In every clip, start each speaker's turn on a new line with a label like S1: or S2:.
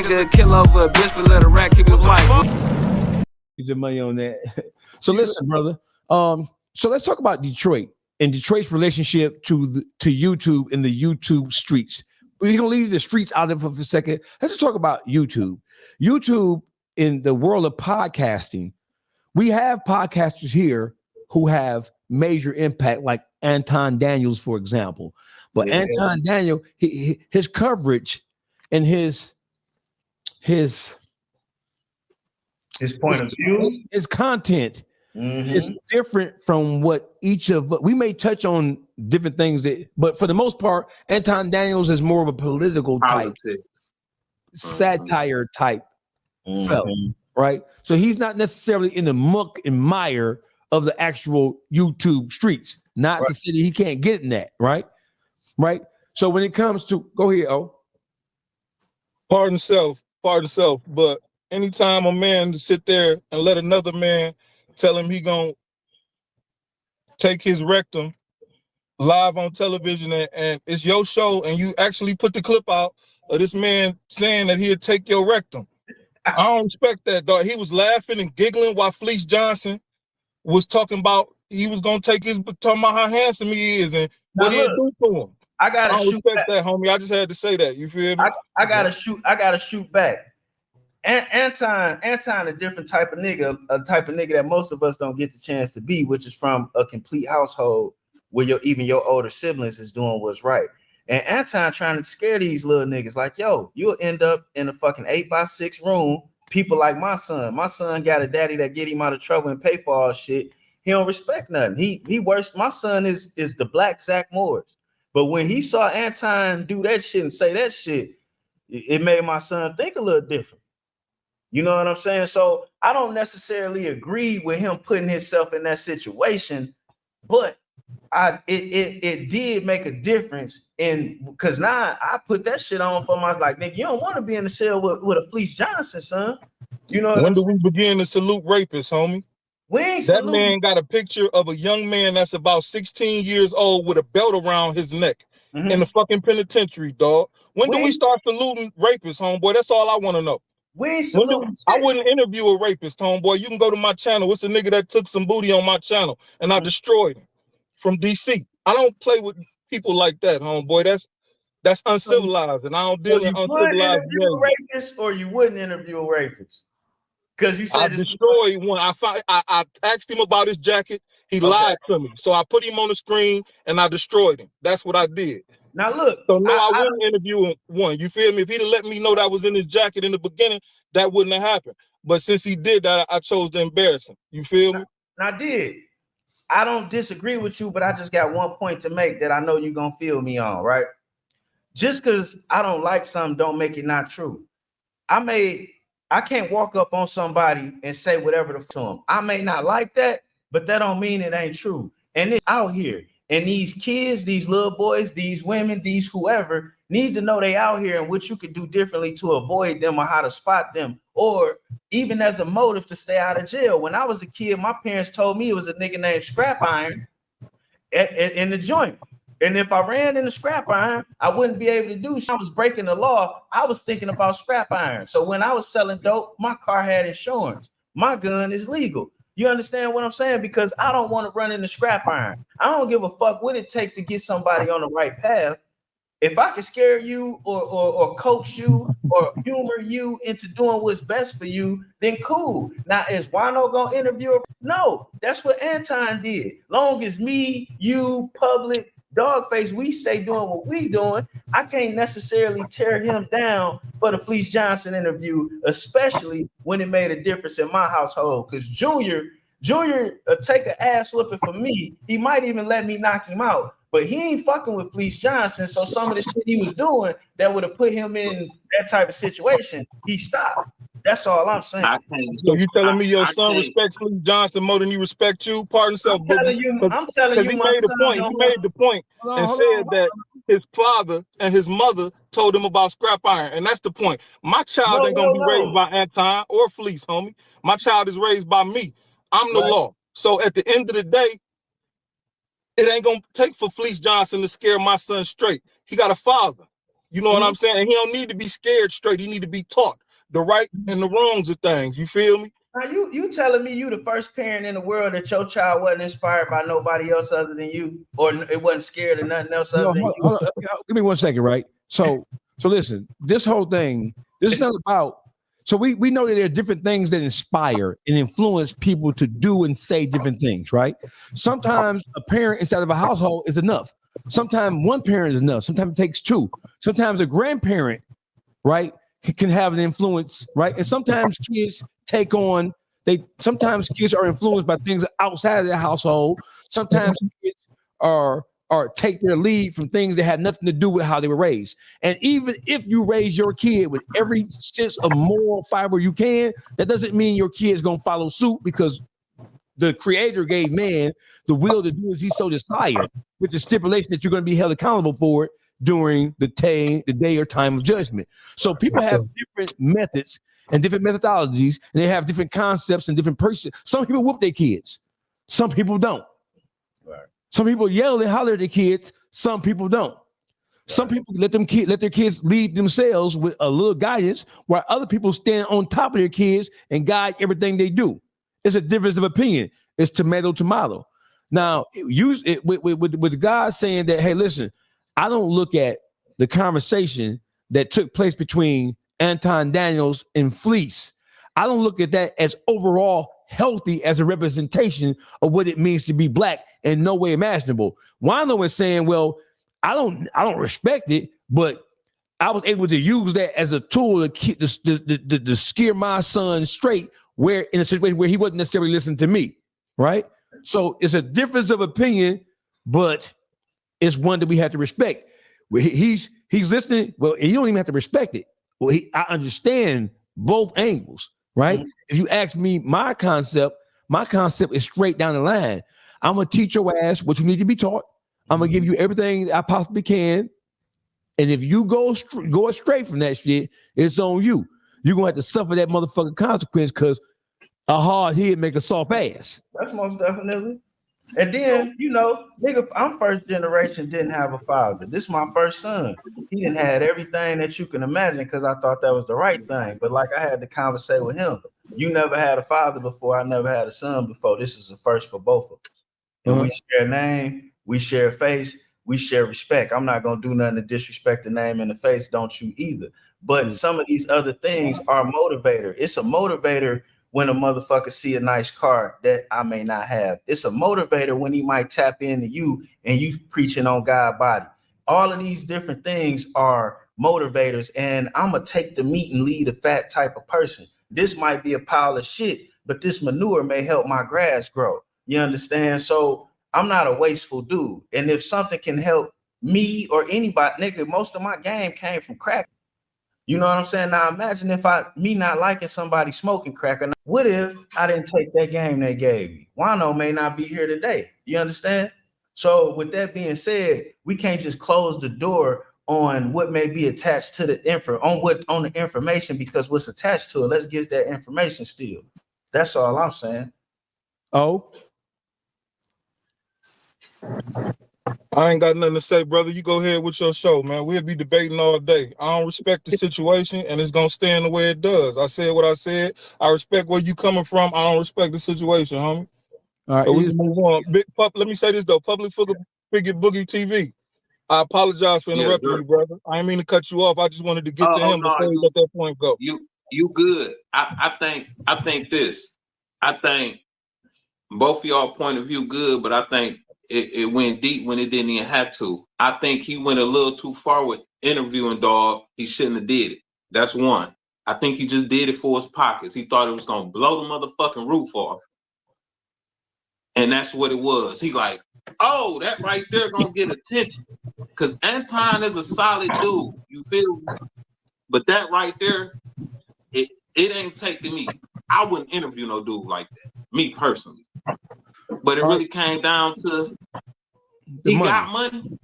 S1: nigga kill over a bitch, but let a rat keep his wife.
S2: Get your money on that. So listen, brother. So let's talk about Detroit and Detroit's relationship to YouTube and the YouTube streets. We're gonna leave the streets out of it for a second. Let's just talk about YouTube. YouTube in the world of podcasting. We have podcasters here who have major impact, like Anton Daniels, for example. But Anton Daniel, his coverage and his
S3: point of view,
S2: his content is different from what each of we may touch on different things but for the most part, Anton Daniels is more of a political type, satire type fellow, right? So he's not necessarily in the muck and mire of the actual YouTube streets. Not to say that he can't get in that, right? So when it comes to, go ahead,
S4: Pardon self, but anytime a man to sit there and let another man tell him he gonna take his rectum live on television and it's your show and you actually put the clip out of this man saying that he'll take your rectum. I don't respect that, dog. He was laughing and giggling while FLEECE Johnson was talking about he was gonna take his, talking about how handsome he is and what he'll do to him.
S3: I gotta
S4: shoot respect back. That, homie. I just had to say that. You feel me?
S3: I gotta shoot back. Anton a different type of nigga, a type of nigga that most of us don't get the chance to be, which is from a complete household where even your older siblings is doing what's right. And Anton trying to scare these little niggas like, yo, you'll end up in a fucking 8x6 room. People like my son. My son got a daddy that get him out of trouble and pay for all shit. He don't respect nothing. He worse. My son is the black Zach Morris. But when he saw Anton do that shit and say that shit, it made my son think a little different. You know what I'm saying? So I don't necessarily agree with him putting himself in that situation, but it did make a difference in, because now I put that shit on for my, like, nigga, you don't want to be in the cell with a FLEECE Johnson, son. You know
S4: when do we begin to salute rapists, homie?
S3: We ain't
S4: that man got a picture of a young man that's about 16 years old with a belt around his neck in the fucking penitentiary, dog. When do we start saluting rapists, homeboy? That's all I want to know.
S3: We ain't saluting.
S4: I wouldn't interview a rapist, homeboy. You can go to my channel. It's a nigga that took some booty on my channel and I destroyed him from DC. I don't play with people like that, homeboy. That's uncivilized, and I don't deal in uncivilized
S3: rapists, or you wouldn't interview a rapist. Because you said
S4: I destroyed one. I asked him about his jacket. He lied to me. So I put him on the screen and I destroyed him. That's what I did.
S3: Now look.
S4: So no, I wouldn't interview one. You feel me? If he'd have let me know that was in his jacket in the beginning, that wouldn't have happened. But since he did that, I chose to embarrass him. You feel me?
S3: I did. I don't disagree with you, but I just got one point to make that I know you're gonna feel me on, right? Just because I don't like something don't make it not true. I can't walk up on somebody and say whatever to them. I may not like that, but that don't mean it ain't true. And it's out here. And these kids, these little boys, these women, these whoever need to know they out here and what you could do differently to avoid them or how to spot them, or even as a motive to stay out of jail. When I was a kid, my parents told me it was a nigga named Scrap Iron in the joint. And if I ran in the scrap iron, I wouldn't be able to do shit. I was breaking the law. I was thinking about scrap iron. So when I was selling dope, my car had insurance. My gun is legal. You understand what I'm saying? Because I don't want to run in the scrap iron. I don't give a fuck what it takes to get somebody on the right path. If I can scare you or coach you or humor you into doing what's best for you, then cool. Now, is Wano gonna interview? No, that's what Anton did. Long as me, you, public, Dogface, we stay doing what we doing, I can't necessarily tear him down for the FLEECE Johnson interview, especially when it made a difference in my household. Because Junior take an ass whipping for me. He might even let me knock him out, but he ain't fucking with FLEECE Johnson. So some of the shit he was doing that would have put him in that type of situation, he stopped. That's all I'm saying.
S4: So you telling me your son respects FLEECE Johnson more than you respect you? Pardon self.
S3: I'm telling you,
S4: he made the point and said that his father and his mother told him about scrap iron, and that's the point. My child ain't gonna be raised by Anton or FLEECE, homie. My child is raised by me. I'm the law. So at the end of the day, it ain't gonna take for FLEECE Johnson to scare my son straight. He got a father. You know what I'm saying? And he don't need to be scared straight. He need to be taught the right and the wrongs of things. You feel me?
S3: Now you telling me you the first parent in the world that your child wasn't inspired by nobody else other than you, or it wasn't scared of nothing else other than you?
S2: Hold on. Give me 1 second, right? So listen, this whole thing, this is not about. So we know that there are different things that inspire and influence people to do and say different things, right? Sometimes a parent inside of a household is enough. Sometimes one parent is enough. Sometimes it takes two. Sometimes a grandparent, right, can have an influence, right? And sometimes kids take on, sometimes kids are influenced by things outside of their household. Sometimes kids are take their lead from things that had nothing to do with how they were raised. And even if you raise your kid with every sense of moral fiber you can, that doesn't mean your kid's gonna follow suit, because the creator gave man the will to do as he so desired, with the stipulation that you're going to be held accountable for it during the day or time of judgment. So people have different methods and different methodologies, and they have different concepts and different persons. Some people whoop their kids, some people don't. Right. Some people yell and holler at their kids, some people don't. Right. Some people let their kids lead themselves with a little guidance, while other people stand on top of their kids and guide everything they do. It's a difference of opinion. It's tomato. Now, with the guy saying that, hey, listen, I don't look at the conversation that took place between Anton Daniels and FLEECE. I don't look at that as overall healthy as a representation of what it means to be black in no way imaginable. Wano is saying, well, I don't respect it, but I was able to use that as a tool to scare my son straight, where in a situation where he wasn't necessarily listening to me, right? So it's a difference of opinion, but it's one that we have to respect. He's listening. Well, you don't even have to respect it. Well, I understand both angles, right? Mm-hmm. If you ask me my concept is straight down the line. I'm gonna teach your ass what you need to be taught. I'm gonna give you everything I possibly can, and if you go astray from that shit, it's on you. You're gonna have to suffer that motherfucking consequence, because a hard head make a soft ass.
S3: That's most definitely. And then, nigga, I'm first generation, didn't have a father. This is my first son. He didn't have everything that you can imagine, because I thought that was the right thing. But like, I had to conversate with him. You never had a father before. I never had a son before. This is the first for both of us. And we share a name, we share a face, we share respect. I'm not gonna do nothing to disrespect the name and the face. Don't you either. But some of these other things are motivator. It's a motivator when a motherfucker see a nice car that I may not have. It's a motivator when he might tap into you and you preaching on God body. All of these different things are motivators, and I'm gonna take the meat and lead a fat type of person. This might be a pile of shit, but this manure may help my grass grow. You understand? So I'm not a wasteful dude. And if something can help me or anybody, nigga, most of my game came from crack. You know what I'm saying? Now imagine if me not liking somebody smoking crack. What if I didn't take that game they gave me? Wano may not be here today. You understand? So with that being said, we can't just close the door on what may be attached to the on the information, because what's attached to it, let's get that information still. That's all I'm saying.
S2: Oh,
S4: I ain't got nothing to say, brother. You go ahead with your show, man. We'll be debating all day. I don't respect the situation, and it's gonna stand the way it does. I said what I said. I respect where you coming from. I don't respect the situation, homie.
S2: All right.
S4: So we move on. Let me say this though. Public Figure Boogie TV. I apologize for interrupting you, brother. I didn't mean to cut you off. I just wanted to get to him before you let that point go.
S5: You good. I think this. I think both of y'all point of view good, but I think it went deep when it didn't even have to. I think he went a little too far with interviewing Dawg. He shouldn't have did it. That's one. I think he just did it for his pockets. He thought it was gonna blow the motherfucking roof off. And that's what it was. He like, oh, that right there gonna get attention. Cause Anton is a solid dude. You feel me? But that right there, it ain't taking me. I wouldn't interview no dude like that, me personally. But it really came down to he got money,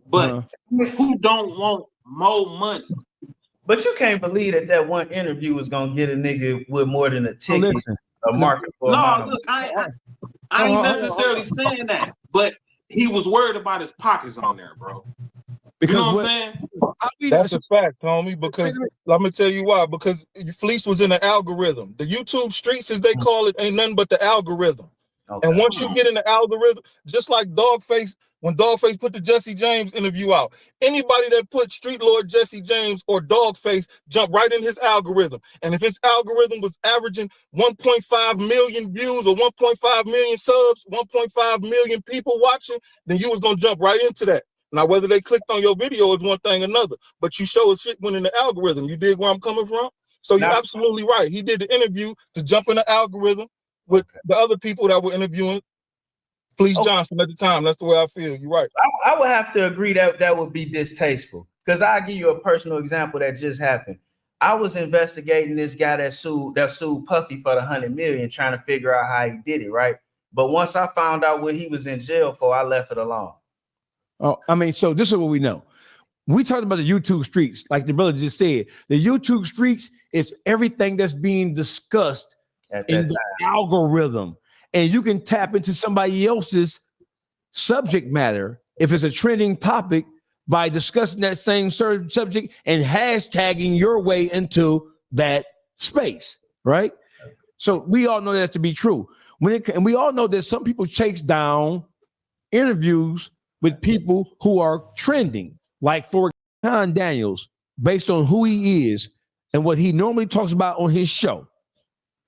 S5: but who don't want more money?
S3: But you can't believe that one interview was gonna get a nigga with more than a ticket, a market.
S5: No, look, I ain't necessarily saying that, but he was worried about his pockets on there, bro. You know what I'm saying?
S4: That's a fact, homie, because let me tell you why. Because Fleece was in the algorithm. The YouTube streets, as they call it, ain't nothing but the algorithm.
S3: Okay.
S4: And once you get in the algorithm, just like DAWGFACE, when DAWGFACE put the Jesse James interview out, anybody that put Street Lord Jesse James or DAWGFACE jump right in his algorithm. And if his algorithm was averaging 1.5 million views or 1.5 million subs, 1.5 million people watching, then you was gonna jump right into that. Now, whether they clicked on your video is one thing or another, but you show us shit went in the algorithm. You dig where I'm coming from? So you're absolutely right. He did the interview to jump in the algorithm with the other people that were interviewing Fleece Johnson at the time. That's the way I feel. You're right.
S3: I would have to agree that that would be distasteful, because I'll give you a personal example that just happened. I was investigating this guy that sued Puffy for the 100 million, trying to figure out how he did it, right? But once I found out what he was in jail for, I left it alone.
S2: Oh, I mean, so this is what we know. We talked about the YouTube streets, like the brother just said. The YouTube streets is everything that's being discussed in the algorithm. And you can tap into somebody else's subject matter if it's a trending topic by discussing that same subject and hashtagging your way into that space, right? So we all know that to be true. And we all know that some people chase down interviews with people who are trending, like for Anton Daniels, based on who he is and what he normally talks about on his show.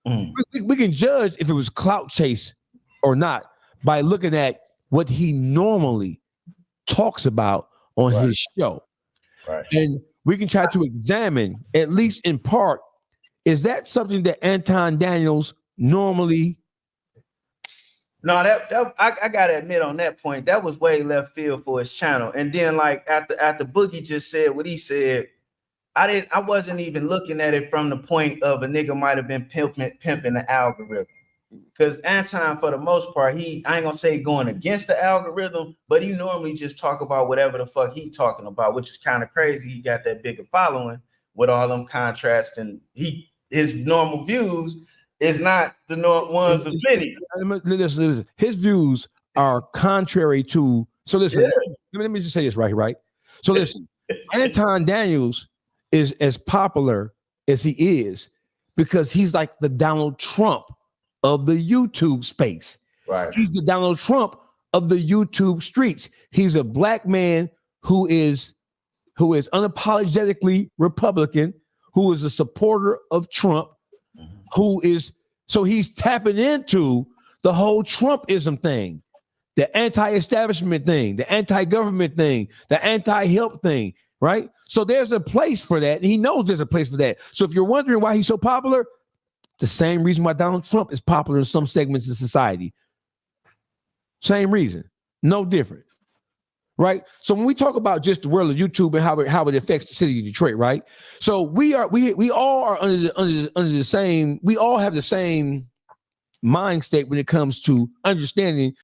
S2: We can judge if it was clout chase or not by looking at what he normally talks about on his show.
S3: Right.
S2: And we can try to examine, at least in part, is that something that Anton Daniels normally?
S3: No, I gotta admit on that point, that was way left field for his channel. And then, like after Boogie just said what he said, I wasn't even looking at it from the point of a nigga might have been pimping the algorithm. Because Anton, for the most part, I ain't gonna say going against the algorithm, but he normally just talk about whatever the fuck he talking about, which is kind of crazy. He got that bigger following with all them contrasts, and his normal views is not the ones of many.
S2: Listen. His views are contrary to. So listen, let me just say this right. So listen, Anton Daniels is as popular as he is because he's like the Donald Trump of the YouTube space.
S3: Right.
S2: He's the Donald Trump of the YouTube streets. He's a black man who is unapologetically Republican, who is a supporter of Trump, so he's tapping into the whole Trumpism thing, the anti-establishment thing, the anti-government thing, the anti-help thing, right? So there's a place for that, and he knows there's a place for that. So if you're wondering why he's so popular, the same reason why Donald Trump is popular in some segments of society. Same reason, no different, right? So when we talk about just the world of YouTube and how it affects the city of Detroit, right? So we all are under the same. We all have the same mind state when it comes to understanding